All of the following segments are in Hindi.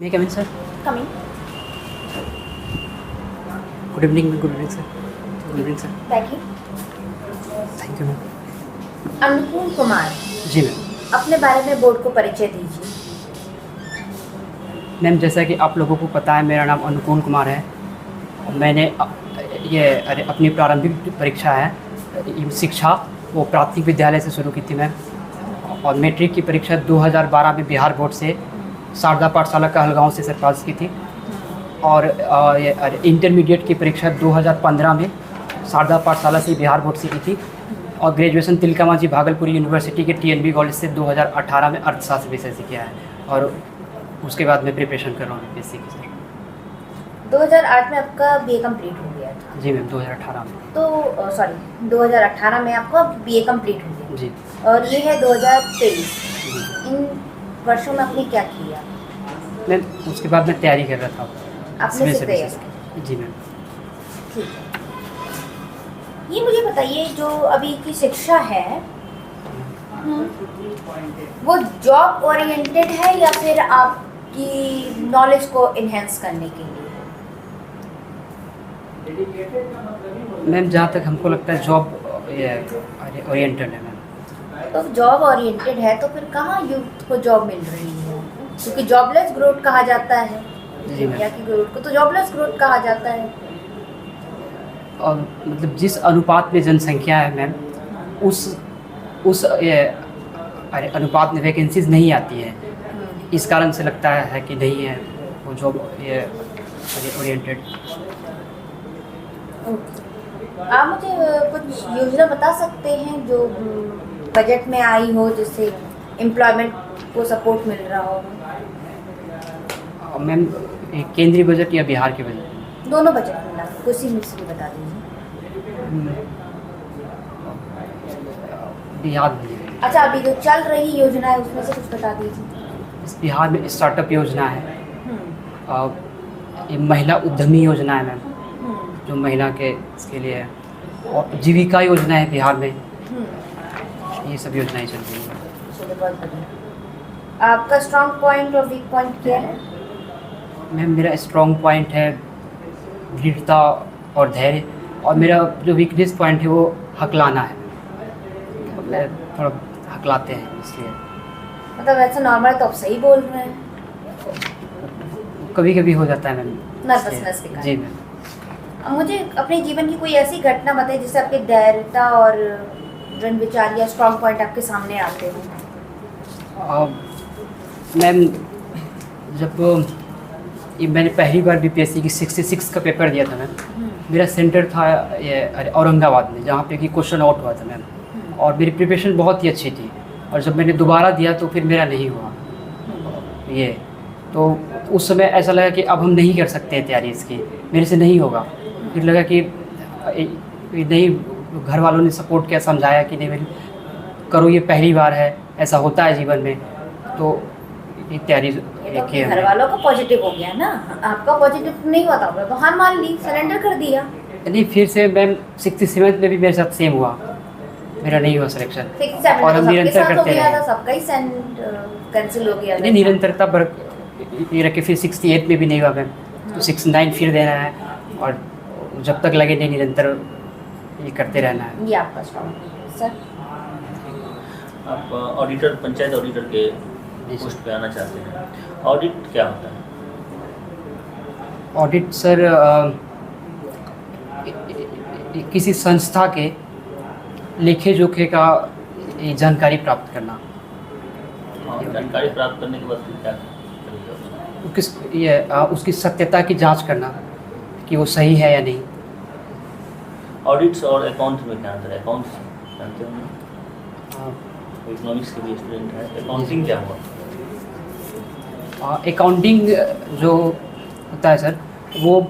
May I come in, sir? Coming. Good evening, ma'am. Good evening, sir. Good evening, sir. बैठिए। Thank you, ma'am. अनुकूल कुमार, जी मैम। अपने बारे में बोर्ड को परिचय दीजिए। मैम, जैसा कि आप लोगों को पता है, मेरा नाम अनुकूल कुमार है। मैंने अपनी प्रारंभिक परीक्षा है शिक्षा वो प्राथमिक विद्यालय से शुरू की थी मैम, और मैट्रिक की परीक्षा 2012 में बिहार बोर्ड से शारदा पाठशाला कहलगांव से सर पास की थी, और इंटरमीडिएट की परीक्षा 2015 में शारदा पाठशाला से बिहार बोर्ड से की थी, और ग्रेजुएशन तिलकामांझी भागलपुर यूनिवर्सिटी के TNB कॉलेज से 2018 में अर्थशास्त्र विषय से किया है, और उसके बाद मैं प्रिपरेशन कर रहा हूँ BSc की। 2008 में आपका BA कंप्लीट हो गया था। जी मैम, 2018 में। तो सॉरी 2018 में आपका BA कंप्लीट हो गया जी। और ये है 2023। इन वर्षों में आपने क्या किया? मैम, उसके बाद मैं तैयारी कर रहा था आपने सिविल सिर्फ सर्विसेज तैयारी? की। जी मैम। ठीक है। ये मुझे बताइए, जो अभी की शिक्षा है वो जॉब ओरिएंटेड है या फिर आपकी नॉलेज को इन्हेंस करने के लिए? मैम, जहाँ तक हमको लगता है जॉब ओरिएंटेड है मैम। तो जॉब ओरिएंटेड है तो फिर कहाँ यूथ को जॉब मिल रही है? क्योंकि जॉबलेस ग्रोथ कहा जाता है, जी इंडिया मैम। की ग्रोथ को तो जॉबलेस ग्रोथ कहा जाता है। और मतलब जिस अनुपात में जनसंख्या है मैम, उस अनुपात में वैकेंसीज नहीं आती है, इस कारण से लगता है कि नहीं है वो जॉब ओरिएंटेड। आप मुझे कुछ योजना बता सकते हैं जो बजट में आई हो, जिससे एम्प्लॉयमेंट को सपोर्ट मिल रहा हो? मैम, केंद्रीय बजट या बिहार के बजट? दोनों बजट मिला, किसी में से भी बता दीजिए। बिहार में। अच्छा, अभी जो चल रही योजना है उसमें से कुछ बता दीजिए। इस बिहार में स्टार्टअप योजना है, हम्म, ये महिला उद्यमी योजना है मैम, जो महिला के इसके लिए है, और जीविका योजना है बिहार में। ये सब योजनाएं चल रही हैं। चलिए, बहुत बढ़िया। आपका स्ट्रॉन्ग पॉइंट और वीक पॉइंट क्या है? मैम, मेरा स्ट्रॉन्ग पॉइंट है दृढ़ता और धैर्य, और मेरा जो वीकनेस पॉइंट है वो हकलाना है। मैं थोड़ा हकलाते हैं, इसलिए। मतलब वैसे नॉर्मल तो आप सही बोल रहे हैं, कभी कभी हो जाता है मैम, नर्वसनेस के कारण। जी मैम। अब मुझे अपने जीवन की कोई ऐसी घटना बताइए जिससे आपके धैर्यता और दृढ़ विचार या स्ट्रॉन्ग पॉइंट आपके सामने आते हो। मैम, जब ये मैंने पहली बार BPSC की 66 का पेपर दिया था मैम, मेरा सेंटर था ये औरंगाबाद में, जहाँ पे कि क्वेश्चन आउट हुआ था मैम, और मेरी प्रिपरेशन बहुत ही अच्छी थी, और जब मैंने दोबारा दिया तो फिर मेरा नहीं हुआ ये। तो उस समय ऐसा लगा कि अब हम नहीं कर सकते हैं तैयारी इसकी, मेरे से नहीं होगा। फिर लगा कि नहीं, घर वालों ने सपोर्ट किया, समझाया कि नहीं मेरी करो, ये पहली बार है, ऐसा होता है जीवन में, तो ये तैयारी की है। घर वालों का पॉजिटिव हो गया ना, आपका पॉजिटिव नहीं हुआ था तो हार मान ली, सरेंडर कर दिया। नहीं, फिर से मैम 67 में भी मेरे साथ सेम हुआ, मेरा नहीं हुआ सिलेक्शन, 67 और हम सबके निरंतर साथ हो करते गया था, रहे। सबका ही कैंसिल हो गया था। नहीं, निरंतरता ये रखे, फिर 68 में भी नहीं हुआ मैम, तो 69 फिर देना है, और जब तक लगे नहीं निरंतर ये करते रहना है। ये आपका स्ट्रॉन्ग। सर, आप ऑडिटर, पंचायत ऑडिटर के पोस्ट पे आना चाहते हैं, ऑडिट क्या होता है? ऑडिट सर किसी संस्था के लेखे जोखे का ये जानकारी प्राप्त करना। और जानकारी प्राप्त करने के बाद फिर क्या करेंगे? उसकी सत्यता की जांच करना कि वो सही है या नहीं। ऑडिट्स और अकाउंट में क्या अंतर है? अकाउंट्स जानते होंगे, इकोनॉमिक्स के भी स्टूडेंट है, अकाउंटिंग क्या हुआ? अकाउंटिंग जो होता है सर, वो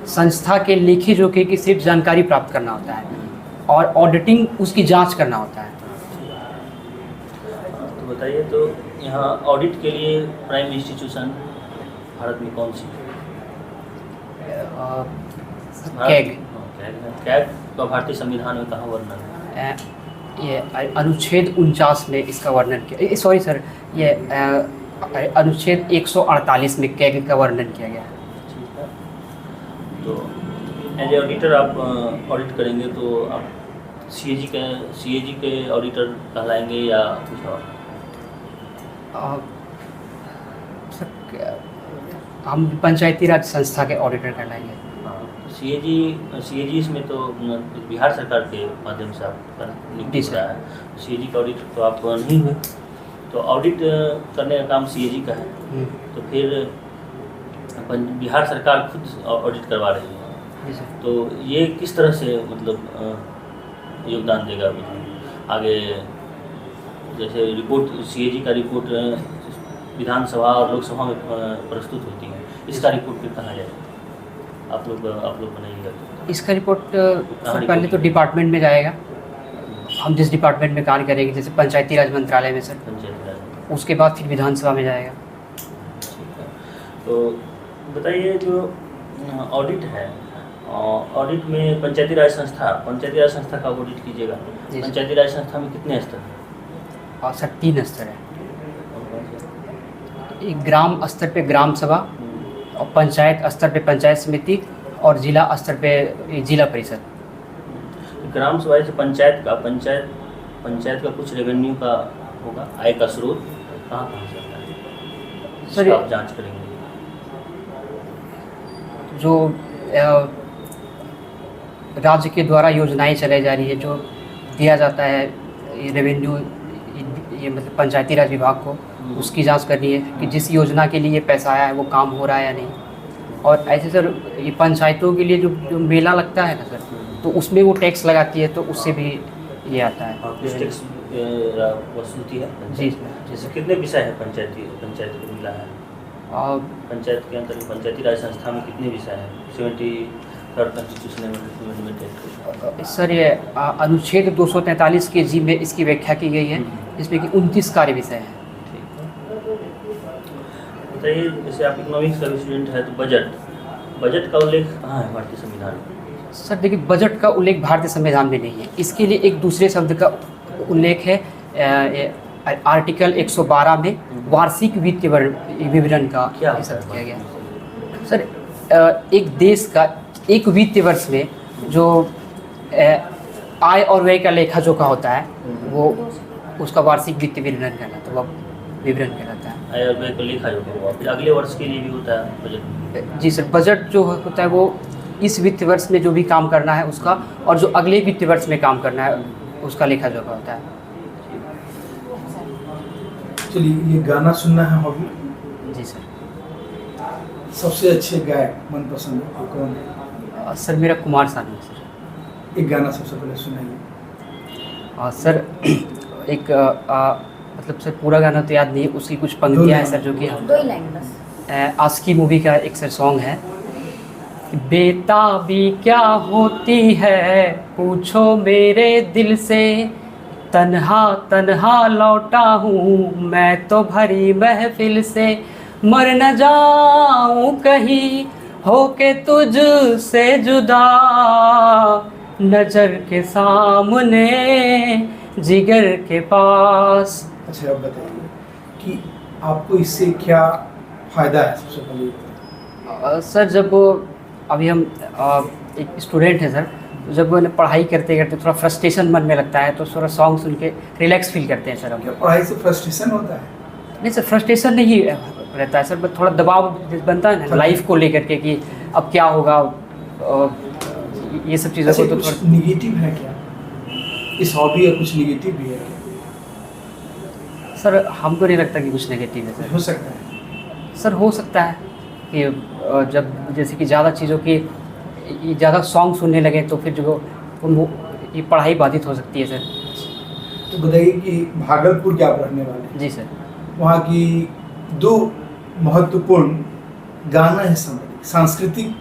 संस्था के लेखे जोखे की सिर्फ जानकारी प्राप्त करना होता है, और ऑडिटिंग उसकी जांच करना होता है। तो बताइए, तो यहाँ ऑडिट के लिए प्राइम इंस्टीट्यूशन भारत में कौन सी है? कैग। कैग का भारतीय संविधान में कहाँ वर्णन है? ये अनुच्छेद 49 में इसका वर्णन किया। सॉरी सर, ये अनुच्छेद 148 में कैग का वर्णन किया गया है। ठीक है। तो एज ए ऑडिटर आप ऑडिट करेंगे तो आप सीएजी के ऑडिटर कहलाएंगे या कुछ और? सर हम पंचायती राज संस्था के ऑडिटर कहलाएंगे। सीएजी इसमें तो बिहार सरकार के माध्यम से आपका नियुक्ति हो रहा है। सीएजी का ऑडिटर तो आप नहीं हुए, तो ऑडिट करने का काम सीएजी का है, तो फिर बिहार सरकार खुद ऑडिट करवा रही है, तो ये किस तरह से मतलब योगदान देगा आगे? जैसे रिपोर्ट सीएजी का रिपोर्ट विधानसभा और लोकसभा में प्रस्तुत होती है, इसका रिपोर्ट फिर कहाँ जाएगा? आप लोग बनाइएगा इसका रिपोर्ट पहले तो डिपार्टमेंट में जाएगा। हम जिस डिपार्टमेंट में कार्य करेंगे, जैसे पंचायती राज मंत्रालय में सर, पंचायती राज, उसके बाद फिर विधानसभा में जाएगा। ठीक है। तो बताइए जो ऑडिट है, ऑडिट में पंचायती राज संस्था का ऑडिट कीजिएगा। पंचायती राज संस्था में कितने स्तर हैं? और सर 3 स्तर है। एक ग्राम स्तर पे ग्राम सभा, और पंचायत स्तर पे पंचायत समिति, और जिला स्तर पे जिला परिषद। ग्राम सभा से पंचायत का कुछ रेवेन्यू का होगा, आय का स्रोत कहाँ से आता है सर? आप जांच करेंगे जो राज्य के द्वारा योजनाएं चलाई जा रही है, जो दिया जाता है रेवेन्यू, ये मतलब पंचायती राज विभाग को, उसकी जांच करनी है कि जिस योजना के लिए ये पैसा आया है वो काम हो रहा है या नहीं। और ऐसे सर ये पंचायतों के लिए जो मेला लगता है ना सर, तो उसमें वो टैक्स लगाती है, तो उससे भी ये आता है। कुछ टैक्स वसूलती है जी। जैसे कितने विषय है पंचायत को मिला है? और पंचायत के अंतर्गत पंचायती राज संस्था में कितने विषय हैं? 73rd constitutional amendment act sir ये अनुच्छेद 243 के जी में इसकी व्याख्या की गई है, जिसमें कि 29 कार्य विषय हैं। बताइए, जैसे आप इकोनॉमिक्स का स्टूडेंट है, तो बजट का उल्लेख कहाँ है भारतीय संविधान में? सर देखिए, बजट का उल्लेख भारतीय संविधान में नहीं है। इसके लिए एक दूसरे शब्द का उल्लेख है आर्टिकल 112 में वार्षिक वित्तीय विवरण का शब्द किया गया। सर एक देश का एक वित्तीय वर्ष में जो आय और व्यय का लेखा जोखा होता है, वो उसका वार्षिक वित्तीय विवरण कहलाता है, वो विवरण कहलाता है। आय और व्यय का लेखा जोखा फिर अगले वर्ष के लिए भी होता है बजट? जी सर, बजट जो होता है वो इस वित्तीय वर्ष में जो भी काम करना है उसका, और जो अगले वित्तीय वर्ष में काम करना है उसका लेखा जोखा होता है। चलिए, ये गाना सुनना है हॉबी? जी सर। सबसे अच्छे गायक मनपसंद है कौन है? सर मेरा कुमार सानू है सर। एक गाना सबसे पहले सुनाइए। सर एक मतलब सर पूरा गाना तो याद नहीं, उसकी कुछ पंक्तियाँ हैं सर, जो कि 2 ही लाइन बस। आस्की मूवी का एक सर सॉन्ग है, बेताबी क्या होती है पूछो मेरे दिल से, तन्हा तन्हा लौटा हूँ मैं तो भरी महफिल से, मर न जाऊँ कहीं होके तुझ से जुदा, नजर के सामने जिगर के पास। अच्छा, अब बताइए कि आपको इससे क्या फ़ायदा है सबसे पहले? सर जब अभी हम एक स्टूडेंट है सर, जब वो पढ़ाई करते करते थोड़ा फ्रस्ट्रेशन मन में लगता है, तो थोड़ा सॉन्ग सुन के रिलैक्स फील करते हैं सर हम। क्या पढ़ाई से फ्रस्ट्रेशन होता है? नहीं सर, फ्रस्ट्रेशन नहीं रहता है सर, बस थोड़ा दबाव बनता है ना लाइफ को लेकर के कि अब क्या होगा, ये सब चीज़ों को। तो कुछ निगेटिव है क्या इस हॉबी का? कुछ निगेटिव भी है सर हमको नहीं लगता कि कुछ नेगेटिव है सर। हो सकता है सर, हो सकता है कि जब जैसे कि ज़्यादा चीज़ों की ज़्यादा सॉन्ग सुनने लगे तो फिर जो ये पढ़ाई बाधित हो सकती है सर। तो बताइए कि भागलपुर के आप रहने वाले हैं, जी सर। वहाँ की 2 महत्वपूर्ण गाना है संबंधित, सांस्कृतिक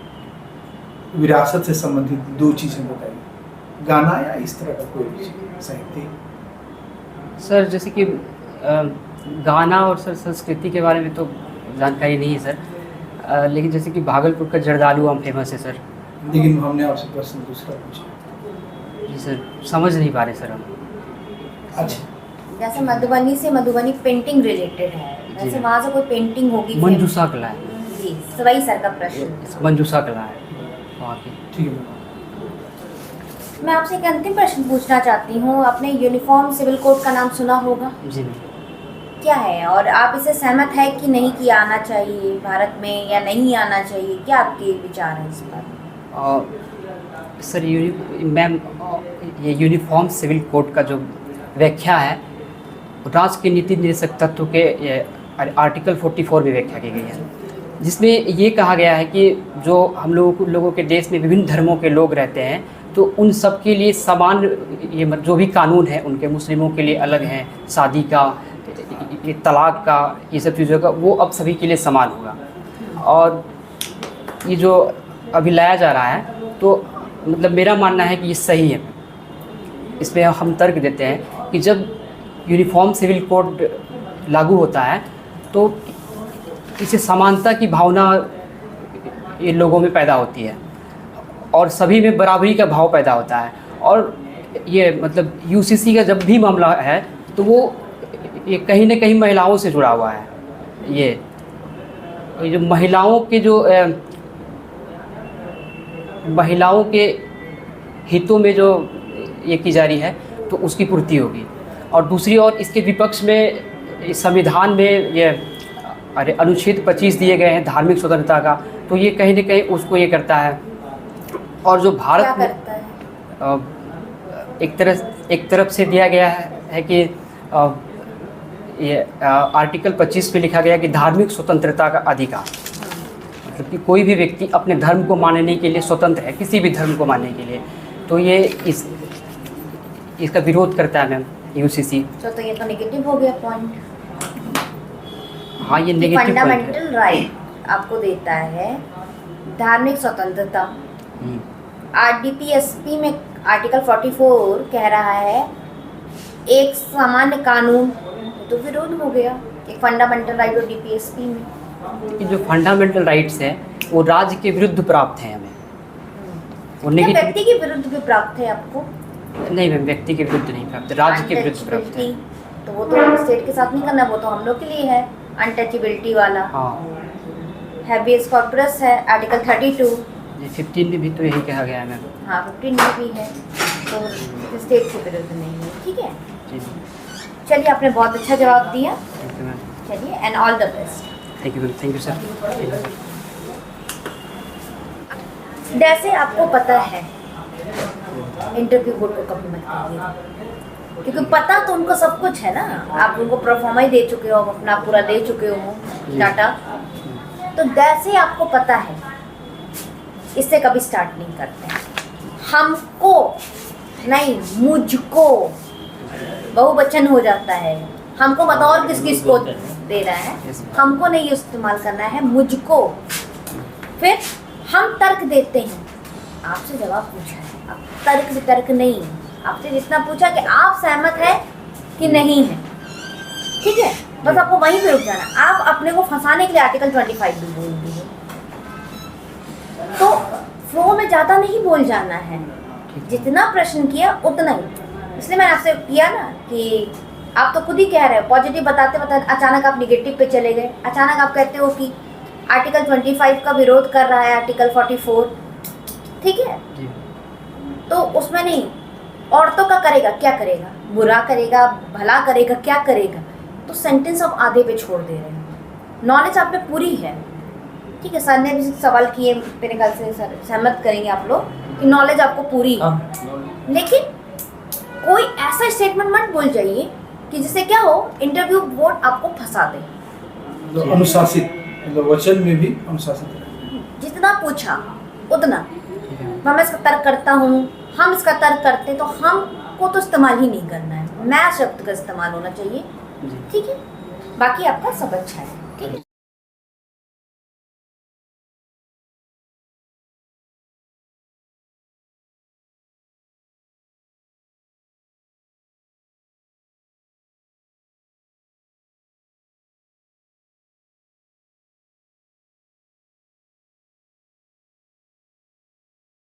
विरासत से संबंधित 2 चीज़ें बताइए, गाना या इस तरह का कोई साहित्य। सर जैसे कि गाना और सर संस्कृति के बारे में तो जानकारी नहीं है सर, लेकिन जैसे कि भागलपुर का जर्दालू आम फेमस है सर। लेकिन हमने आपसे प्रश्न दूसरा पूछा। जी सर, समझ नहीं पा रहे सर हम। अच्छा, जैसे मधुबनी से मधुबनी पेंटिंग रिलेटेड है, जी। वैसे वहाँ से कोई पेंटिंग होगी मंजूषा कला है, जी, वही सर का प्रश्न। मंजूषा कला है वहाँ की। ठीक है मैडम। मैं आपसे एक अंतिम प्रश्न पूछना चाहती हूँ। आपने यूनिफॉर्म सिविल कोड का नाम सुना होगा, जी मैम। क्या है और आप इससे सहमत है कि नहीं कि आना चाहिए भारत में या नहीं आना चाहिए, क्या आपके विचार हैं इस पर? सर मैम ये यूनिफॉर्म सिविल कोड का जो व्याख्या है राज्य के नीति निर्देशक तत्व के आर्टिकल 44 में व्याख्या की गई है, जिसमें ये कहा गया है कि जो हम लोगों के देश में विभिन्न धर्मों के लोग रहते हैं तो उन सब के लिए समान ये जो भी कानून है उनके मुस्लिमों के लिए अलग हैं, शादी का, ये तलाक का, ये सब चीज़ों का, वो अब सभी के लिए समान होगा। और ये जो अभी लाया जा रहा है तो मतलब मेरा मानना है कि ये सही है। इसमें हम तर्क देते हैं कि जब यूनिफॉर्म सिविल कोड लागू होता है तो इससे समानता की भावना ये लोगों में पैदा होती है और सभी में बराबरी का भाव पैदा होता है। और ये मतलब यूसीसी का जब भी मामला है तो वो ये कहीं ना कहीं महिलाओं से जुड़ा हुआ है। ये जो महिलाओं के हितों में जो ये की जा रही है तो उसकी पूर्ति होगी। और दूसरी ओर इसके विपक्ष में संविधान में ये अनुच्छेद 25 दिए गए हैं धार्मिक स्वतंत्रता का, तो ये कहीं ना कहीं उसको ये करता है। और जो भारत में एक तरफ से दिया गया है कि ये आर्टिकल 25 में लिखा गया कि धार्मिक स्वतंत्रता का अधिकार, मतलब कि कोई भी व्यक्ति अपने धर्म को मानने के लिए स्वतंत्र है, किसी भी धर्म को मानने के लिए, तो ये इसका विरोध करता है मैम यूसीसी। तो ये तो नेगेटिव हो गया पॉइंट। हाँ, ये नेगेटिव फंडामेंटल राइट आपको देता है धार्मिक स्वतंत्रता। आरडीपीएसपी में आर्टिकल 44 कह रहा है एक सामान्य कानून, तो विरोध हो गया एक फंडामेंटल राइट और डीपीएसपी में। कि जो फंडामेंटल राइट्स हैं वो राज्य के विरुद्ध प्राप्त हैं हमें, वो क्या नेगेटिव व्यक्ति के विरुद्ध भी प्राप्त है आपको? नहीं मैम, व्यक्ति के विरुद्ध नहीं प्राप्त, राज्य के विरुद्ध प्राप्त है। तो वो तो स्टेट के साथ नहीं करना, वो तो हम लोग के लिए है अनटचेबिलिटी वाला। हाँ, हैबियस कॉर्पस है आर्टिकल 32। ये 15 में भी तो यही कहा गया है मैम। हाँ 15 में भी है, तो स्टेट के विरुद्ध नहीं है। ठीक है, जी चलिए आपने बहुत अच्छा जवाब दिया। Thank you ma'am. चलिए and all the best. Thank you ma'am. Thank you sir. जैसे आपको पता है इंटरव्यू बोर्ड को कभी मत करिए, क्योंकि पता तो उनको सब कुछ है ना, आप उनको परफॉर्मा ही दे चुके हो, अपना पूरा दे चुके हो डाटा। तो जैसे आपको पता है इससे कभी स्टार्ट नहीं करते हैं। हमको नहीं, मुझको, बहुवचन हो जाता है। हमको बताओ और किस किस को दे रहा है, हमको नहीं इस्तेमाल करना है, मुझको। फिर हम तर्क देते हैं, आपसे जवाब पूछा है, अब तर्क वितर्क नहीं, आपसे जितना पूछा कि आप सहमत है कि नहीं है, ठीक है, बस आपको वहीं पे रुक जाना। आप अपने को फंसाने के लिए आर्टिकल 25 भी बोल दिए, तो फ्लो में ज़्यादा नहीं बोल जाना है, जितना प्रश्न किया उतना ही। इसलिए मैंने आपसे किया ना कि आप तो खुद ही कह रहे हो, पॉजिटिव बताते बताते अचानक आप निगेटिव पे चले गए। अचानक आप कहते हो कि आर्टिकल 25 का विरोध कर रहा है आर्टिकल 44, ठीक है, तो उसमें नहीं, औरतों का करेगा, क्या करेगा, बुरा करेगा, भला करेगा, क्या करेगा, तो सेंटेंस आप आधे पे छोड़ दे रहे हैं। नॉलेज आप में पूरी है, ठीक है, सर ने भी सवाल किए, मेरे ख्याल से सर सहमत करेंगे आप लोग कि नॉलेज आपको पूरी है, लेकिन कोई ऐसा स्टेटमेंट मत बोल जाइए कि जिससे क्या हो, इंटरव्यू बोर्ड आपको फंसा दे। मतलब अनुशासित, मतलब वचन में भी अनुशासित रहे। जितना पूछा उतना, मैं इसका तर्क करता हूँ, हम इसका तर्क करते हैं, तो हमको तो इस्तेमाल ही नहीं करना है, मैं शब्द का इस्तेमाल होना चाहिए, ठीक है, बाकी आपका सब अच्छा है, ठीक है।